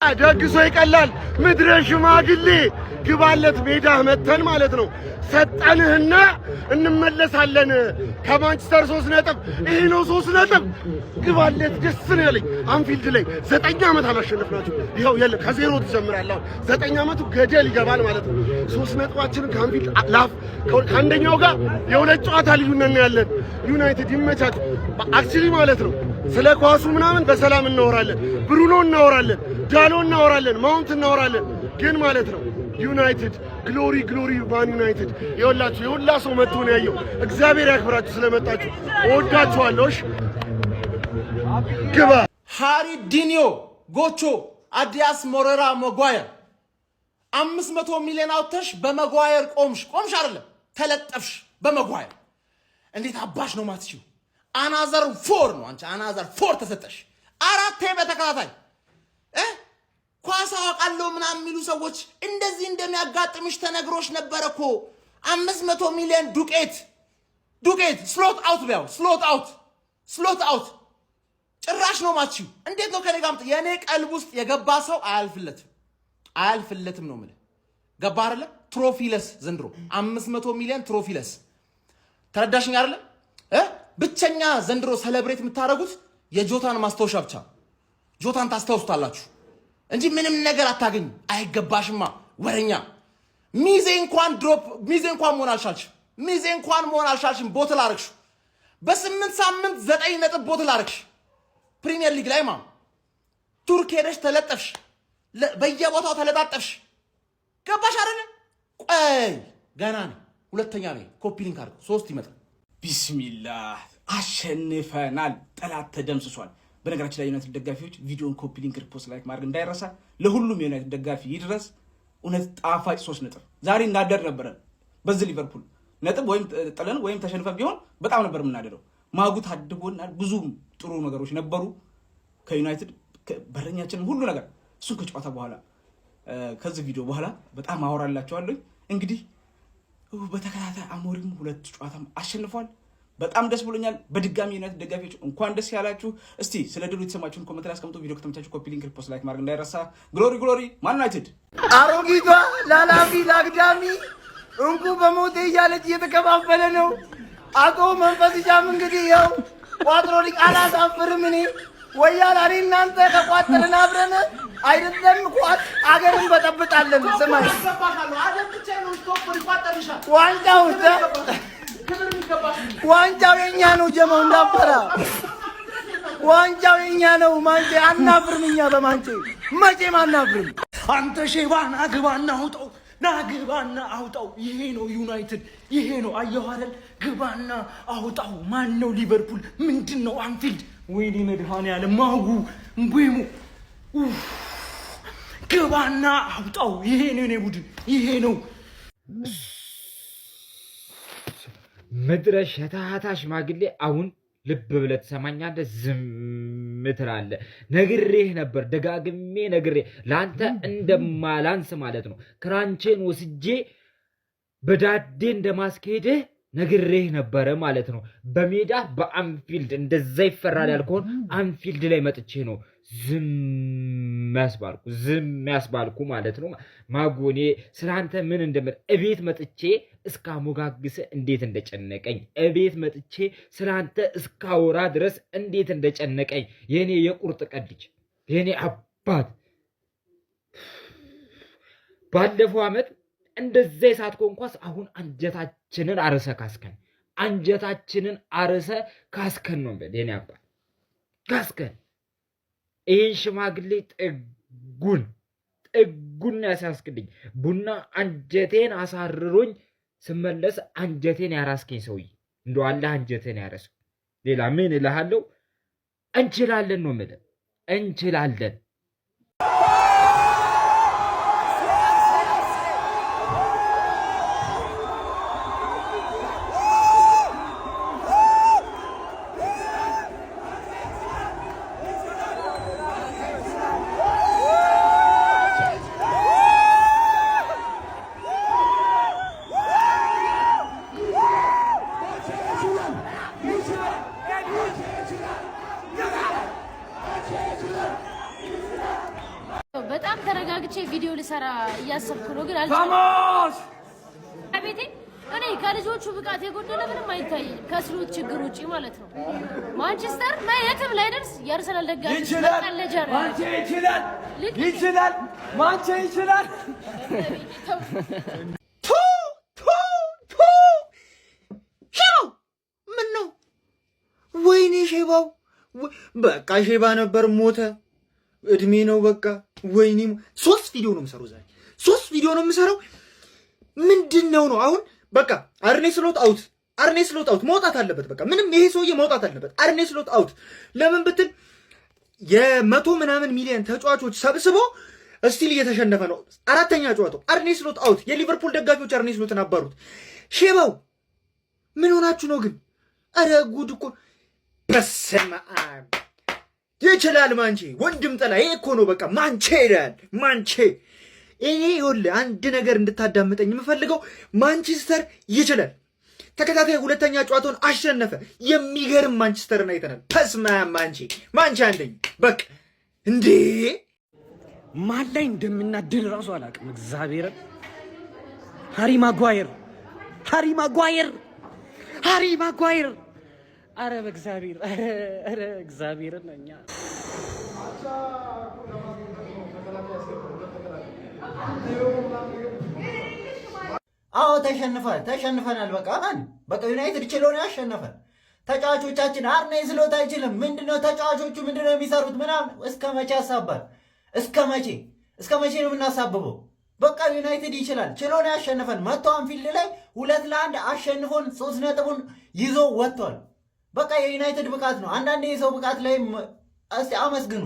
ደግሶ ይቀላል ምድረ ሽማግሌ ግባለት ሜዳ መተን ማለት ነው ሰጠንህና እንመለሳለን ከማንቸስተር 3 ነጥብ ይሄ ነው 3 ነጥብ ግባለት ደስ ነው ያለኝ አንፊልድ ላይ 9 ዓመት አላሸነፍናችሁ ይሄው የለ ከዜሮ ተጀምራለሁ 9 ዓመቱ ገደል ይገባል ማለት ነው 3 ነጥባችንን ከአንፊልድ ላፍ ከአንደኛው ጋር የሁለት ጨዋታ ልዩነት ነው ያለን ዩናይትድ ይመቻት አክቹሊ ማለት ነው ስለ ኳሱ ምናምን በሰላም እናወራለን ብሩኖ እናወራለን ዳሎ እናወራለን ማውንት እናወራለን ግን ማለት ነው ዩናይትድ ግሎሪ ማን ዩናይትድ ይወላችሁ የሁላ ሰው መጥቶ ነው ያየው እግዚአብሔር ያክብራችሁ ስለመጣችሁ ወዳችኋለሽ ግባ ሃሪ ዲኒዮ ጎቾ አዲያስ ሞሬራ መጓየር 500 ሚሊዮን አውጥተሽ በመጓየር ቆምሽ አይደለም ተለጠፍሽ በመጓየር እንዴት አባሽ ነው ማትችው አናዘር 4 ነው አንቺ አናዘር 4 ተሰጠሽ አራቴ በተከታታይ ኳስ አውቃለሁ ምናምን የሚሉ ሰዎች እንደዚህ እንደሚያጋጥምሽ ተነግሮሽ ነበርኮ 500 ሚሊዮን ዱቄት ስሎት አውት ጭራሽ ነው ማትችው እንዴት ነው ከኔ ጋር የኔ ቀልብ ውስጥ የገባ ሰው አያልፍለትም ነው ማለት ገባ አይደለ ትሮፊለስ ዘንድሮ 500 ሚሊዮን ትሮፊለስ ተረዳሽኝ አይደለ ብቸኛ ዘንድሮ ሴሌብሬት የምታረጉት የጆታን ማስታወሻ ብቻ ጆታን ታስታውሱታላችሁ እንጂ ምንም ነገር አታገኝ አይገባሽማ ወረኛ ሚዜ እንኳን መሆን አልቻልሽም ቦትል አርግሽ በ8 ሳምንት 9 ነጥብ ቦትል አርግሽ ፕሪሚየር ሊግ ላይ ቱርክ ሄደሽ ተለጠፍሽ በየቦታው ተለጣጠፍሽ ገባሽ አይደል ቆይ ገና ነው ሁለተኛ ነው ኮፒ ሊንክ አርግ 3 ይመጣ ቢስሚላህ አሸንፈናል ጠላት ተደምስሷል በነገራችን ላይ ዩናይትድ ደጋፊዎች ቪዲዮን ኮፒ ሊንክ ሪፖስት ላይክ ማድረግ እንዳይረሳ ለሁሉም ዩናይትድ ደጋፊ ይድረስ እውነት ጣፋጭ 3 ነጥብ ዛሬ እናደር ነበር በዚህ ሊቨርፑል ነጥብ ወይም ጥለን ወይም ተሸንፈን ቢሆን በጣም ነበር የምናደረው ማጉት አድቦናል ብዙ ጥሩ ነገሮች ነበሩ ከዩናይትድ በረኛችን ሁሉ ነገር እሱ ከጨዋታ በኋላ ከዚህ ቪዲዮ በኋላ በጣም አወራላችኋለሁ እንግዲህ በተከታታይ አሞሪም 2 ጨዋታም አሸንፏል በጣም ደስ ብሎኛል በድጋሚ ዩናይትድ ደጋፊዎች እንኳን ደስ ያላችሁ እስቲ ስለ ድሉ የተሰማችሁን ኮሜንት ላይ አስቀምጡ ቪዲዮ ከተመቻችሁ ኮፒ ሊንክ ሪፖስት ላይክ ማድረግ እንዳይረሳ ግሎሪ ማን ዩናይትድ አሮጊቷ ላላፊ ላግዳሚ እንቁ በሞቴ እያለች እየተከፋፈለ ነው አቶ መንፈስሻም እንግዲህ ያው ቋጥሮ ሊቃላት አፍርም እኔ ወያላ እኔ እናንተ ከቋጥረን አብረን አይደለም ቋጥ አገርን በጠብጣለን ስማይ ዋንጫው የኛ ነው ጀማው እንዳፈራ ዋንጫው የኛ ነው ማንቼ አናፍርም እኛ በማንቼ መቼም አናፍርም አንተ ሼባና ግባና አውጣው ይሄ ነው ዩናይትድ ይሄ ነው አየሁ አይደል ግባና አውጣው ማን ነው ሊቨርፑል ምንድነው አንፊልድ ወይኔ መድኃኒዓለም ማጉ ምቡሙ ግባና አውጣው ይሄ ነው የኔ ቡድን ይሄ ነው መድረሻ ታታ ሽማግሌ አሁን ልብ ብለህ ትሰማኛለህ ዝም ትላለህ ነግሬህ ነበር ደጋግሜ ነግሬ ላንተ እንደማላንስ ማለት ነው ክራንቼን ወስጄ በዳዴ እንደማስከሄድህ ነግሬህ ነበረ ማለት ነው በሜዳ በአንፊልድ እንደዛ ይፈራል ያልከውን አንፊልድ ላይ መጥቼ ነው ዝም ያስባልኩ ማለት ነው ማጎኔ ስላንተ ምን እንደምር እቤት መጥቼ እስካሞጋግስ እንዴት እንደጨነቀኝ እቤት መጥቼ ስላንተ እስካወራ ድረስ እንዴት እንደጨነቀኝ የኔ የቁርጥ ቀድጅ የኔ አባት ባለፈው አመት እንደዛ የሳትኮ እንኳን አሁን አንጀታችንን አርሰ ካስከን ነው የኔ አባት ካስከን ይህን ሽማግሌ ጥጉን ያሳስክልኝ ቡና አንጀቴን አሳርሮኝ ስመለስ አንጀቴን ያራስከኝ ሰውዬ እንደው አላህ አንጀቴን ያረሰው ሌላ ምን እልሃለሁ እንችላለን ነው የምልህ እንችላለን በጣም ተረጋግቼ ቪዲዮ ልሰራ እያሰብኩ ነው ግን አልቻልኩም። አቤቴ እኔ ከልጆቹ ብቃት የጎደለ ምንም አይታይም ከስሉት ችግር ውጪ ማለት ነው። ማንቸስተር የትም ላይ ደርስ የአርሰናል ደጋፊ ይችላል ማንቸ ይችላል ምን ነው ወይኔ ሼባው በቃ ሼባ ነበር ሞተ እድሜ ነው በቃ ወይኔ 3 ቪዲዮ ነው የምሰራው ዛሬ 3 ቪዲዮ ነው የምሰራው ምንድነው ነው አሁን በቃ አርኔ ስሎት አውት መውጣት አለበት በቃ ምንም ይሄ ሰውዬ መውጣት አለበት አርኔ ስሎት አውት ለምን ብትል የ100 ምናምን ሚሊዮን ተጫዋቾች ሰብስቦ እስቲል እየተሸነፈ ነው አራተኛ ጨዋታው አርኔ ስሎት አውት የሊቨርፑል ደጋፊዎች አርኔ ስሎትን አባሩት ሼባው ምን ሆናችሁ ነው ግን አረ ጉድ እኮ በስመ አብ ይችላል ማንቼ ወንድም ጠላ ይሄ እኮ ነው በቃ ማንቼ ይላል ማንቼ እኔ ይኸውልህ አንድ ነገር እንድታዳምጠኝ የምፈልገው ማንቸስተር ይችላል ተከታታይ ሁለተኛ ጨዋታውን አሸነፈ የሚገርም ማንቸስተርን አይተናል በስመ አብ ማንቼ አንደኛ በቃ እንዴ ማን ላይ እንደምናድል ራሱ አላውቅም እግዚአብሔር ሃሪ ማጓየር አረ በእግዚአብሔር አረ እግዚአብሔር ነኛ አዎ ተሸንፈናል በቃ ዩናይትድ ችሎ ነው ያሸነፈን ተጫዋቾቻችን አርኔ ስሎት አይችልም ምንድነው ተጫዋቾቹ ምንድነው የሚሰሩት ምናምን እስከ መቼ ያሳባል እስከ መቼ ነው የምናሳብበው በቃ ዩናይትድ ይችላል ችሎ ነው ያሸነፈን መጥቶ አንፊልድ ላይ 2-1 አሸንፎን 3 ነጥቡን ይዞ ወጥቷል በቃ የዩናይትድ ብቃት ነው አንዳንዴ የሰው ብቃት ላይ እስቲ አመስግኑ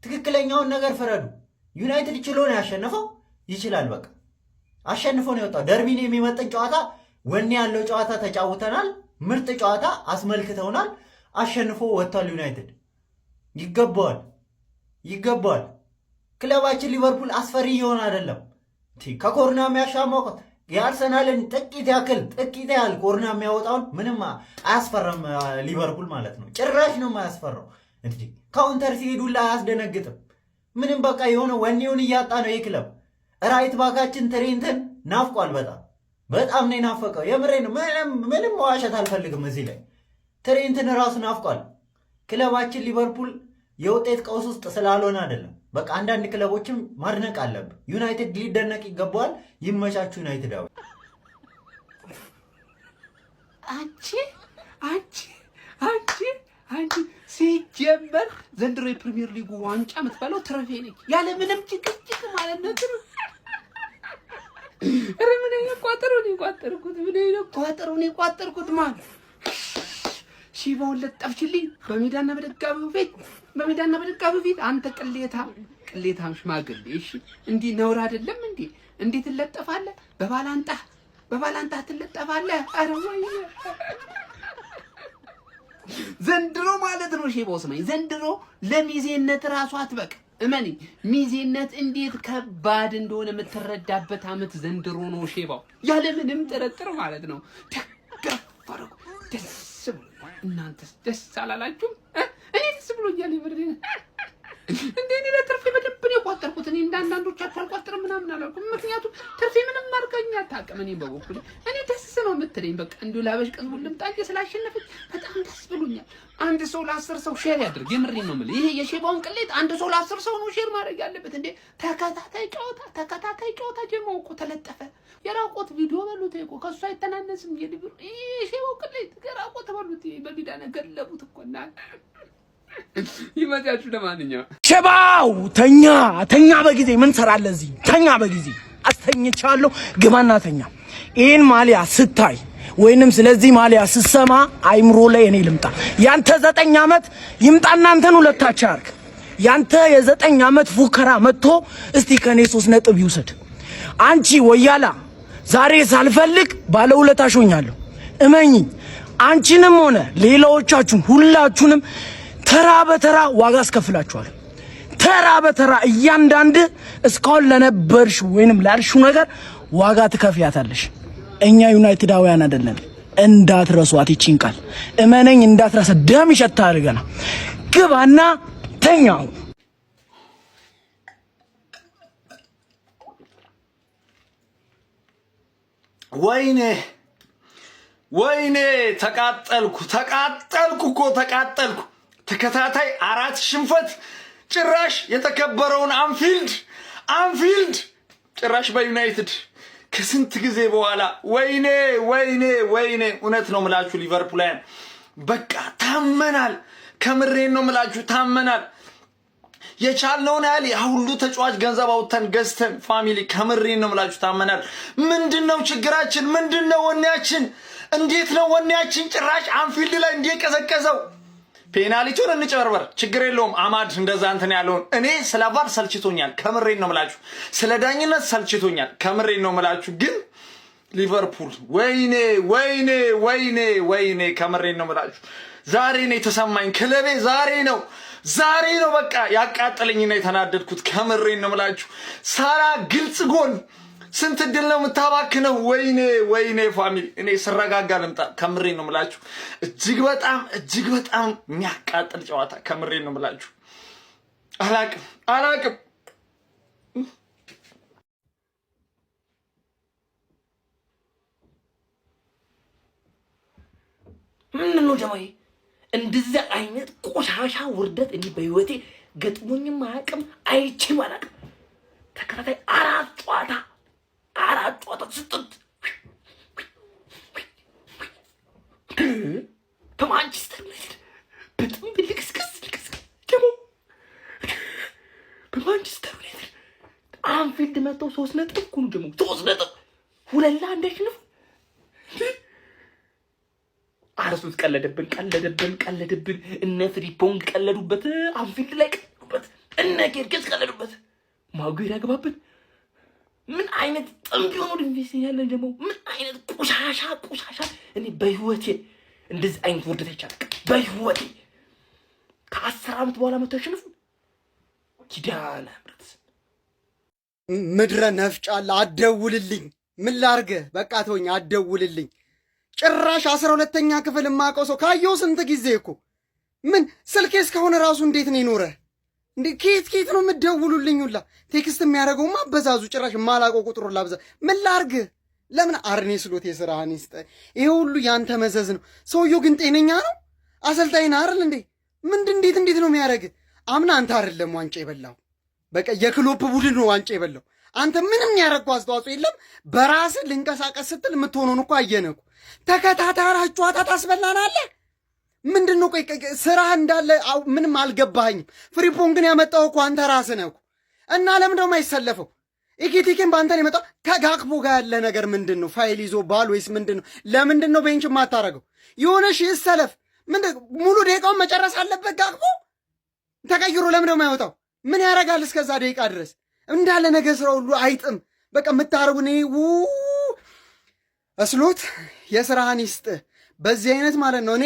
ትክክለኛውን ነገር ፍረዱ ዩናይትድ ችሎ ነው ያሸነፈው ይችላል በቃ አሸንፎ ነው የወጣው ደርቢን የሚመጥን ጨዋታ ወኔ ያለው ጨዋታ ተጫውተናል ምርጥ ጨዋታ አስመልክተውናል አሸንፎ ወጥቷል ዩናይትድ ይገባዋል ክለባችን ሊቨርፑል አስፈሪ ይሆን አይደለም ከኮርና የሚያሻማው የአርሰናልን ጥቂት ያህል ኮርና የሚያወጣውን ምንም አያስፈራም ሊቨርፑል ማለት ነው ጭራሽ ነው የማያስፈራው እንዴ ካውንተር ሲሄዱላ አያስደነግጥም ምንም በቃ የሆነ ወኔውን እያጣ ነው የክለብ ራይት ባካችን ትሬንትን ናፍቋል በጣም ነው ናፈቀው የምሬ ነው ምንም ዋሸት አልፈልግም እዚህ ላይ ትሬንትን ራሱ ናፍቋል ክለባችን ሊቨርፑል የውጤት ቀውስ ውስጥ ስላልሆነ አይደለም በቃ አንዳንድ ክለቦችም ማድነቅ አለብን ዩናይትድ ሊደነቅ ይገባዋል ይመቻቹ ዩናይትድ አንቺ ሲጀመር ዘንድሮ የፕሪሚየር ሊጉ ዋንጫ የምትባለው ትረፌ ነች ያለ ምንም ጭቅጭቅ ማለት ነው ኧረ ምን ቋጠሩት ማለት ሺባውን ለጠፍችልኝ በሜዳና በደጋፊው ፊት አንተ ቅሌታም ሽማግሌ እሺ እንዲህ ነውር አይደለም እንዴት ትለጠፋለህ በባላንጣ ትለጠፋለህ ኧረ ወይ ዘንድሮ ማለት ነው ሺባው ስማኝ ዘንድሮ ለሚዜነት ራሱ አትበቅ እመኒ ሚዜነት እንዴት ከባድ እንደሆነ የምትረዳበት አመት ዘንድሮ ነው ሺባው ያለ ምንም ጥርጥር ማለት ነው ተገፈረው ደስ እናንተስ ደስ አላላችሁም እኔ ደስ ብሎኛል ይብርድ እንደኔ ለትርፌ በደንብ ነው የቋጠርኩት እኔ እንዳንዳንዶቻችሁ አልቋጠርም ምናምን አላልኩም ምክንያቱም ትርፌ ምንም ማርቀኛ ታቀም እኔ በበኩሌ እኔ ደስ ነው የምትለኝ በቃ እንዲሁ ላበሽ ቀዝቡን ልምጣ ስላሸነፈች በጣም ደስ ብሎኛል አንድ ሰው ለ10 ሰው ሼር ያድርግ የምሬን ነው የምልህ ይሄ የሼባውን ቅሌት አንድ ሰው ለ10 ሰው ነው ሼር ማድረግ ያለበት እንዴ ተከታታይ ጨዋታ ጀመው እኮ ተለጠፈ የራቆት ቪዲዮ በሉት እኮ ከሱ አይተናነስም የልብሩ የሼባው ቅሌት የራቆት በሉት በቢዳ ነገር ለቡት እኮና ይመጣችሁ ለማንኛው ሼባው ተኛ በጊዜ ምን ሰራለህ እዚህ ተኛ በጊዜ አስተኝቻለሁ ግባና ተኛ ይሄን ማሊያ ስታይ ወይንም ስለዚህ ማሊያ ስሰማ አይምሮ ላይ እኔ ልምጣ ያንተ 9 አመት ይምጣ እናንተን ሁለታችሁ አርክ ያንተ የ9 አመት ፉከራ መጥቶ እስቲ ከኔ 3 ነጥብ ይውሰድ አንቺ ወያላ ዛሬ ሳልፈልግ ባለውለታሽ ሆኛለሁ እመኚ አንቺንም ሆነ ሌላዎቻችሁን ሁላችሁንም ተራ በተራ ዋጋ አስከፍላችኋለሁ ተራ በተራ እያንዳንድ እስካሁን ለነበርሽ ወይንም ላልሽው ነገር ዋጋ ትከፍያታለሽ እኛ ዩናይትዳውያን አይደለም እንዳትረሷት ይቺን ቃል እመነኝ እንዳትረሳ ደም ይሸታል ገና ግባና ተኛው ወይኔ ተቃጠልኩ እኮ ተቃጠልኩ። ተከታታይ 4 ሽንፈት ጭራሽ የተከበረውን አንፊልድ ጭራሽ በዩናይትድ ከስንት ጊዜ በኋላ ወይኔ እውነት ነው ምላችሁ ሊቨርፑላውያን በቃ ታመናል። ከምሬን ነው ምላችሁ ታመናል። የቻልነውን ያህል ያ ሁሉ ተጫዋች ገንዘብ አውጥተን ገዝተን ፋሚሊ ከምሬን ነው ምላችሁ ታመናል። ምንድነው ችግራችን? ምንድነው ወኔያችን? እንዴት ነው ወኔያችን ጭራሽ አንፊልድ ላይ እንዲቀዘቀዘው? ፔናልቲውን እንጨርበር ችግር የለውም። አማድ እንደዛ እንትን ያለውን እኔ ስለ ቫር ሰልችቶኛል። ከምሬን ነው ምላችሁ ስለ ዳኝነት ሰልችቶኛል። ከምሬን ነው ምላችሁ ግን ሊቨርፑል ወይኔ ከምሬን ነው ምላችሁ ዛሬ ነው የተሰማኝ። ክለቤ ዛሬ ነው በቃ ያቃጠለኝና የተናደድኩት። ከምሬን ነው ምላችሁ ሳራ ግልጽ ጎል ስንት ድል ነው የምታባክነው? ወይኔ ፋሚሊ እኔ ስረጋጋ ልምጣ። ከምሬን ነው ምላችሁ እጅግ በጣም የሚያቃጥል ጨዋታ። ከምሬን ነው ምላችሁ አላቅም ምን ነው ደግሞ እንደዚህ አይነት ቆሻሻ ውርደት እኔ በህይወቴ ገጥሞኝም አያውቅም፣ አይቼም አላውቅም። ተከታታይ 4 ጨዋታ ስጥት በማንቸስተር ዩናይትድ በጣም ልክስክስ ደግሞ በማንቸስተር ዩናይትድ አንፊልድ መጥተው 3 ነጥብ ኩኑ ደግሞ 3 ነጥብ 2-1 አሸነፉ። አርሱት ቀለደብን። እነ ፍሪፖንግ ቀለዱበት፣ አንፊልድ ላይ ቀለዱበት፣ እነ ኬርኬዝ ቀለዱበት፣ ማጉዌር ያገባብን። ምን አይነት ጥንብ የሆኑ ኢንቨስት ያለን ደግሞ ምን አይነት ቆሻሻ። እኔ በህይወቴ እንደዚህ አይነት ውርደት አይቻልም። በህይወቴ ከ10 ዓመት በኋላ መጥተው ያሸነፉ ኪዳነ ምሕረት ምድረ ነፍጫላ። አትደውልልኝ። ምን ላርገ? በቃ ተወኝ፣ አትደውልልኝ። ጭራሽ 12ኛ ክፍል የማውቀው ሰው ካየው ስንት ጊዜ እኮ ምን ስልኬ እስካሁን ራሱ እንዴት ነው ይኖረ እንዴ? ኬት ነው የምትደውሉልኝ? ሁላ ቴክስት የሚያደርገውማ አበዛዙ። ጭራሽ የማላውቀው ቁጥሩ ላብዛ። ምን ላርግ? ለምን አርኔ ስሎት የስራህን ይስጠ። ይሄ ሁሉ ያንተ መዘዝ ነው። ሰውየው ግን ጤነኛ ነው? አሰልጣኝ አይደል እንዴ? እንዴት ነው የሚያደርግ? አምና አንተ አይደለም ዋንጫ የበላው፣ በቃ የክሎፕ ቡድን ነው ዋንጫ የበላው። አንተ ምንም ያደረግከው አስተዋጽኦ የለም። በራስህ ልንቀሳቀስ ስትል የምትሆነውን እኮ አየነህ እኮ። ተከታታይ 4 ጨዋታ ታስበላናለህ። ምንድን ነው ቆይ ስራህ እንዳለ ምንም አልገባኝም። ፍሪፖንግን ያመጣው እኮ አንተ ራስህ ነህ እኮ። እና ለምን ደግሞ አይሰለፈው? ኢኪቲኬን በአንተ ነው የመጣው። ከጋክፖ ጋር ያለ ነገር ምንድን ነው? ፋይል ይዞ ባል ወይስ ምንድን ነው? ለምንድን ነው ቤንች የማታረገው? የሆነሽ ይሰለፍ። ሙሉ ደቂቃውን መጨረስ አለበት ጋክፖ። ተቀይሮ ለምን ደግሞ አይወጣው? ምን ያደርጋል እስከዛ ደቂቃ ድረስ? እንዳለ ነገር ስራ ሁሉ አይጥም። በቃ የምታረጉን እስሎት የስራህን ይስጥ። በዚህ አይነት ማለት ነው እኔ